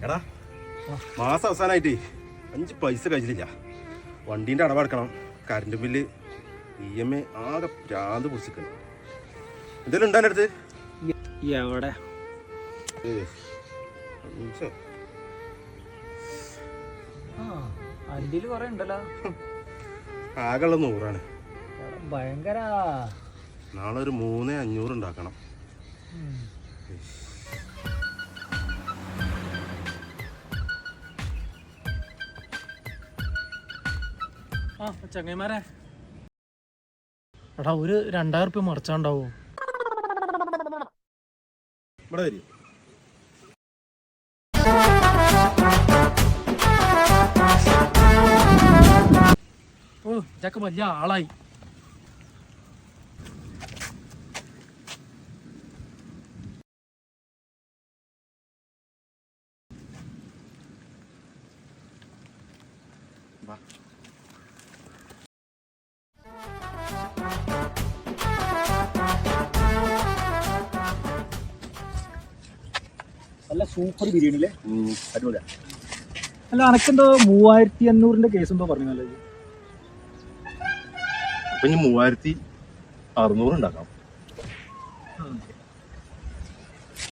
എടാ മാസം അവസാനമായിട്ട് 5 പൈസ കഴിച്ചില്ല. വണ്ടീൻ്റെ അടവടക്കണം, കറണ്ട് ബില്ല്, EMI ആകെ ഭ്രാന്ത് പിടിച്ചിരിക്കണം. എന്തെങ്കിലും ഉണ്ടോ എൻ്റെ അടുത്ത്? എവിടെ അന്റിയിൽ കുറെ ഉണ്ടല്ലോ. ആകെയുള്ള 100 ഭയങ്കര. നാളെ ഒരു 3,500 ഉണ്ടാക്കണം. ആ ചങ്ങന്മാരെ, എടാ ഒരു 2000 റുപ്യ മറിച്ചാണ്ടാവോ? ഇവിടെ വരും. ഓ ഇതൊക്കെ വലിയ ആളായി. നല്ല സൂപ്പർ ബിരിയാണിയില്ലേ, അടിപൊളിയാ. അല്ല അനക്കെന്തോ 3500 കേസ് എന്തോ പറഞ്ഞല്ലോ. അപ്പൊ ഇനി 3600 ഉണ്ടാക്കാം.